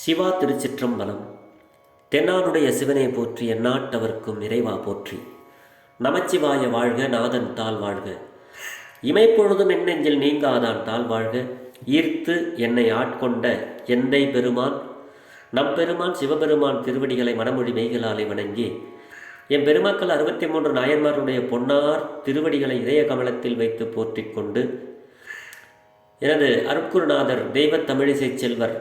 சிவா திருச்சிற்றம்பலம். தென்னாடுடைய சிவனை போற்றி, எந்நாட்டவர்க்கும் இறைவா போற்றி. நமச்சிவாய வாழ்க, நாதன் தாள் வாழ்க. இமைப்பொழுதும் என் நெஞ்சில் நீங்காதான் தாள் வாழ்க. ஈர்த்து என்னை ஆட்கொண்ட எந்தை பெருமான் நம் பெருமான் சிவபெருமான் திருவடிகளை மனமொழி மெய்களாலே வணங்கி, என் பெருமக்கள் 63 நாயன்மாருடைய பொன்னார் திருவடிகளை இதய கமலத்தில் வைத்து போற்றிக் கொண்டு, எனது அருட்குருநாதர் தெய்வ தமிழிசை செல்வர்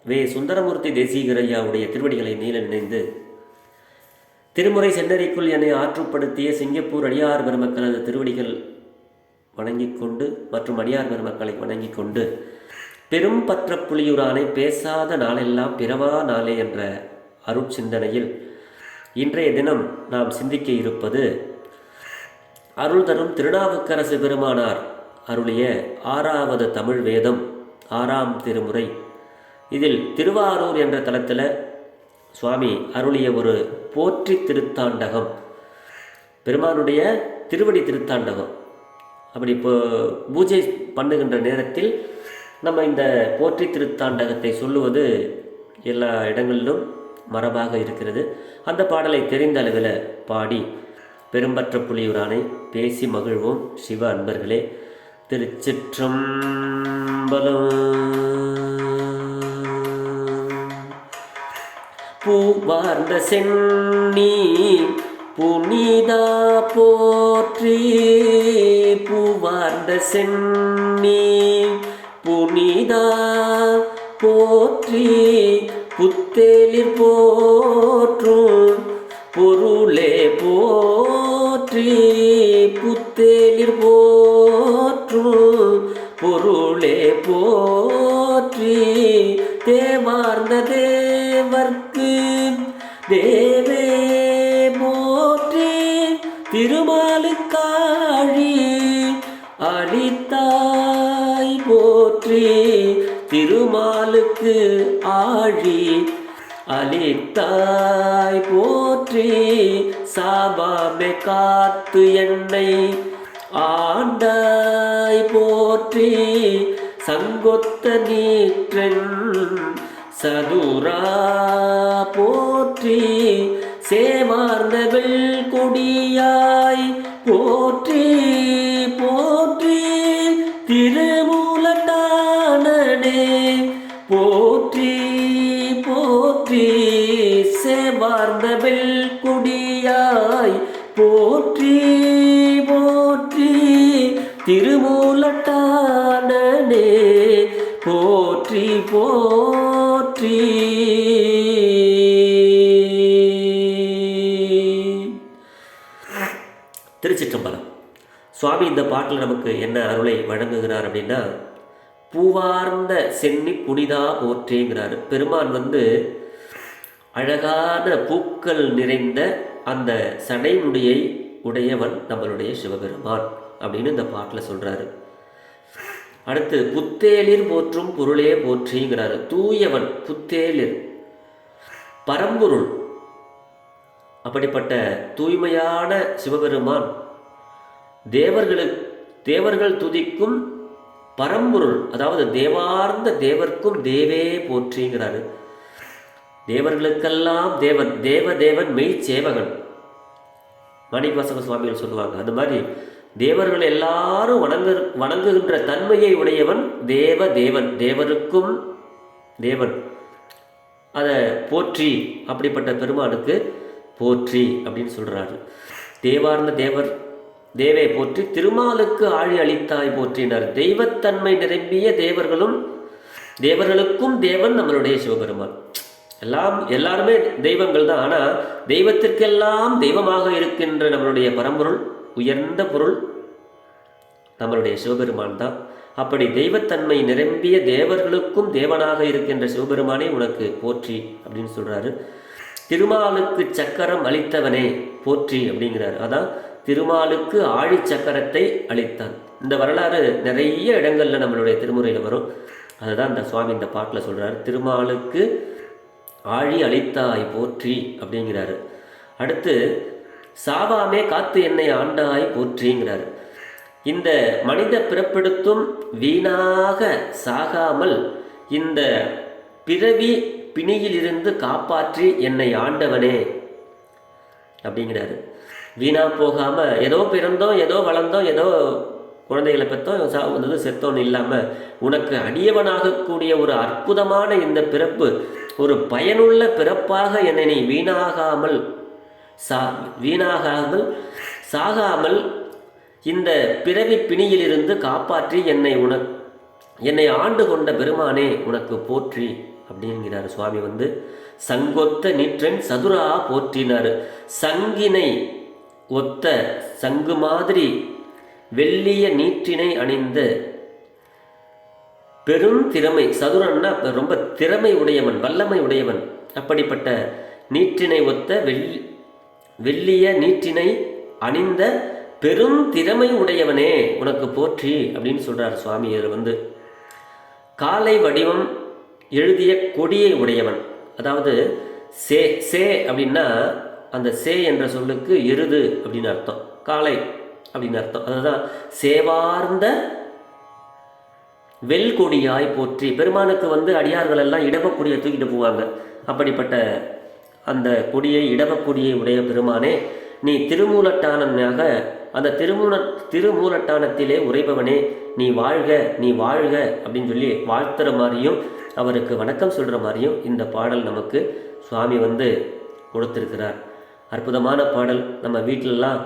வே சுந்தரமூர்த்தி தேசிகரையாவுடைய திருவடிகளை நீல நினைந்து, திருமுறை சென்னறிக்குள் என்னை ஆற்றுப்படுத்திய சிங்கப்பூர் அடியார் பெருமக்களது திருவடிகள் வணங்கிக் கொண்டு மற்றும் அடியார் பெருமக்களை வணங்கிக் கொண்டு, பெரும் பற்ற புலியூரானை பேசாத நாளெல்லாம் பிறவா நாளே என்ற அருட்சிந்தனையில் இன்றைய தினம் நாம் சிந்திக்க இருப்பது அருள் தரும் திருநாவுக்கரசு பெருமானார் அருளிய 6வது தமிழ் வேதம் 6ஆம் திருமுறை. இதில் திருவாரூர் என்ற தலத்தில் சுவாமி அருளிய ஒரு போற்றி திருத்தாண்டகம், பெருமானுடைய திருவடி திருத்தாண்டகம். அப்படி இப்போ பூஜை பண்ணுகின்ற நேரத்தில் நம்ம இந்த போற்றி திருத்தாண்டகத்தை சொல்லுவது எல்லா இடங்களிலும் மரபாக இருக்கிறது. அந்த பாடலை தெரிந்த அளவில் பாடி பெரும்பற்ற புலியூரானை பேசி மகிழ்வோம். சிவ அன்பர்களே, திருச்சிற்றம்பலம். பூவார்ந்த சென்னி புனிதா போற்றி, பூவார்ந்த சென்னி புனிதா போற்றி, புத்தேலிற் போற்றும் பொருளே போற்றி, புத்தேலிற் போற்றும் பொருளே போற்றி, தேவார்ந்த தேவர்க்கு தேவே போற்றி, திருமாலுக்காழி அளித்தாய் போற்றி, திருமாலுக்கு ஆழி அளித்தாய் போற்றி, சாபாமே காத்து என்னை ஆண்டாய் போற்றி, சங்கொத்த நீற்றன் சதுரா போற்றி, சேவார்ந்த வெள்கொடியாய் போற்றி போற்றி, திருமூலட்டானனே போற்றி போற்றி, சேவார்ந்த வெள்கொடியாய் போற்றி போற்றி, திருமூலட்டானனே போற்றி போற்றி. திருச்சிற்றம்பலம். சுவாமி இந்த பாட்டில் நமக்கு என்ன அருளை வழங்குகிறார் அப்படின்னா, பூவார்ந்த சென்னி புனிதா போற்றிங்கிறார். பெருமான் அழகான பூக்கள் நிறைந்த அந்த சடைமுடியை உடையவன் நம்மளுடைய சிவபெருமான் அப்படின்னு இந்த பாட்டில் சொல்றாரு. அடுத்து புத்தேலிர் போற்றும் பொருளே போற்றிங்கிறாரு. தூயவன் புத்தேலிர், பரம்பொருள். அப்படிப்பட்ட தூய்மையான சிவபெருமான் தேவர்கள் துதிக்கும் பரம்பொருள், அதாவது தேவார்ந்த தேவர்க்கும் தேவே போற்றிங்கிறாரு. தேவர்களுக்கெல்லாம் தேவன், தேவன் மெய் சேவகன் மாணிக்கவாசக சுவாமிகள் சொல்லுவாங்க. அது மாதிரி தேவர்கள் எல்லாரும் வணங்குகின்ற தன்மையை உடையவன் தேவன், தேவருக்கும் தேவன். அதை போற்றி, அப்படிப்பட்ட பெருமானுக்கு போற்றி அப்படின்னு சொல்றாரு. தேவார்ந்த தேவே போற்றி, திருமாலுக்கு ஆழி அளித்தாய் போற்றினார். தெய்வத்தன்மை நிரம்பிய தேவர்களுக்கும் தேவன் நம்மளுடைய சிவபெருமான். எல்லாருமே தெய்வங்கள் தான். ஆனால் தெய்வத்திற்கெல்லாம் தெய்வமாக இருக்கின்ற நம்மளுடைய பரம்பொருள், உயர்ந்த பொருள் நம்மளுடைய சிவபெருமான் தான். அப்படி தெய்வத்தன்மை நிரம்பிய தேவர்களுக்கும் தேவனாக இருக்கின்ற சிவபெருமானே உனக்கு போற்றி அப்படின்னு சொல்றாரு. திருமாலுக்கு சக்கரம் அளித்தவனே போற்றி அப்படிங்கிறார். அதான் திருமாலுக்கு ஆழி சக்கரத்தை அளித்தான். இந்த வரலாறு நிறைய இடங்கள்ல நம்மளுடைய திருமுறையில் வரும். அதுதான் இந்த சுவாமி இந்த பாட்டில் சொல்றாரு. திருமாலுக்கு ஆழி அளித்தாய் போற்றி அப்படிங்கிறாரு. அடுத்து சாவாமே காத்து என்னை ஆண்டாய் போற்றிங்கிறாரு. இந்த மனித பிறப்பெடுத்தும் வீணாக சாகாமல் இந்த பிறவி பிணியிலிருந்து காப்பாற்றி என்னை ஆண்டவனே அப்படிங்கிறாரு. வீணா போகாமல் ஏதோ பிறந்தோம், ஏதோ வளர்ந்தோம், ஏதோ குழந்தைகளை பெற்றோம், சாவு வந்தது, செத்தோன்னு இல்லாமல் உனக்கு அடியவனாகக்கூடிய ஒரு அற்புதமான இந்த பிறப்பு ஒரு பயனுள்ள பிறப்பாக என்னை நீ வீணாகாமல் சாகாமல் இந்த பிறவி பிணியிலிருந்து காப்பாற்றி என்னை ஆண்டு கொண்ட பெருமானே உனக்கு போற்றி அப்படிங்கிறார் சுவாமி. சங்கொத்த நீற்றன் சதுரா போற்றினார். சங்கினை ஒத்த சங்கு மாதிரி வெள்ளிய நீற்றினை அணிந்த பெரும் திறமை, சதுரன்னா ரொம்ப திறமை உடையவன், வல்லமை உடையவன். அப்படிப்பட்ட நீற்றினை ஒத்த வெள்ளிய நீற்றினை அணிந்த பெரும் திறமை உடையவனே உனக்கு போற்றி அப்படின்னு சொல்றார் சுவாமி. காலை வடிவம் எழுதிய கொடியை உடையவன். அதாவது சே அப்படின்னா அந்த சே என்ற சொல்லுக்கு எருது அப்படின்னு அர்த்தம், காளை அப்படின்னு அர்த்தம். அதுதான் சேவார்ந்த வெல்கொடியாய் போற்றி. பெருமானுக்கு அடியார்கள் எல்லாம் இடவக்கொடியை தூக்கிட்டு போவாங்க. அப்படிப்பட்ட அந்த கொடியை, இடவக்கொடியை உடைய பெருமானே நீ திருமூலட்டானனாக அந்த திருமூலட்டானத்திலே உரைபவனே நீ வாழ்க நீ வாழ்க அப்படின்னு சொல்லி வாழ்த்துற மாதிரியும் அவருக்கு வணக்கம் சொல்கிற மாதிரியும் இந்த பாடல் நமக்கு சுவாமி கொடுத்திருக்கிறார். அற்புதமான பாடல். நம்ம வீட்டிலலாம்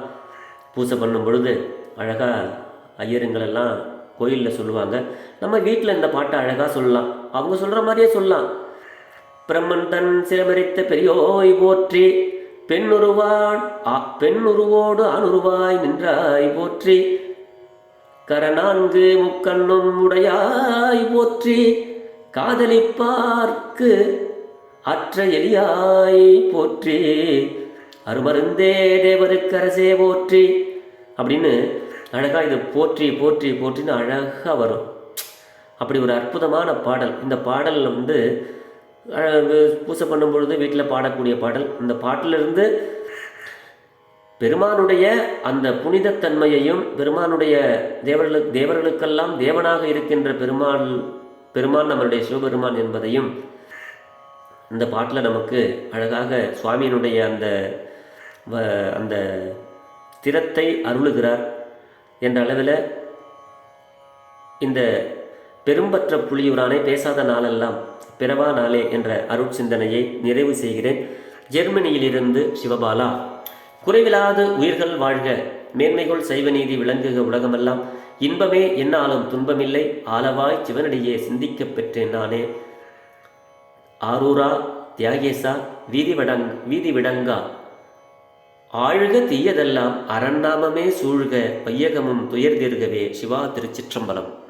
பூஜை பண்ணும் பொழுது அழகாக ஐயருங்களெல்லாம் கோயிலில் சொல்லுவாங்க. நம்ம வீட்டில் இந்த பாட்டை அழகாக சொல்லலாம், அவங்க சொல்கிற மாதிரியே சொல்லலாம். பிரம்மன் தன் சிரமரித்த பெரியோய் போற்றி, பெண்ணுருவோடு அணுருவாய் நின்றாய் போற்றி, கரநான்கு முக்கண்ணும் உடையாய் போற்றி, காதலிப்பார்க்கு அற்ற எலியாய் போற்றி, அருமருந்தே தேவருக்கரசே போற்றி அப்படின்னு அழகாக இது போற்றி போற்றி போற்றின்னு அழகாக வரும். அப்படி ஒரு அற்புதமான பாடல். இந்த பாடலில் பூஜை பண்ணும் பொழுது வீட்டில் பாடக்கூடிய பாடல். இந்த பாட்டிலிருந்து பெருமானுடைய அந்த புனிதத்தன்மையையும் பெருமானுடைய தேவர்களுக்கெல்லாம் தேவனாக இருக்கின்ற பெருமான் நம்மளுடைய சிவபெருமான் என்பதையும் இந்த பாட்டில் நமக்கு அழகாக சுவாமியினுடைய அந்த திறத்தை அருளுகிறார். என்ற அளவில் இந்த பெரும்பற்ற புலியூரானே பேசாத நாளெல்லாம் பிறவா நாளே என்ற அருட்சிந்தனையை நிறைவு செய்கிறேன். ஜெர்மனியிலிருந்து சிவபாலா. குறைவிலாது உயிர்கள் வாழ்க, மேன்மைகள் சைவநீதி விளங்குக உலகமெல்லாம், இன்பமே என்னாலும் துன்பமில்லை, ஆலவாய் சிவனடியே சிந்திக்கப் பெற்றேன் நானே. ஆரூரா தியாகேசா வீதி விடங்கா ஆழ்க தீயதெல்லாம் அரண்நாமமே சூழ்க, வையகமும் துயர் தீர்கவே. சிவா திருச்சிற்றம்பலம்.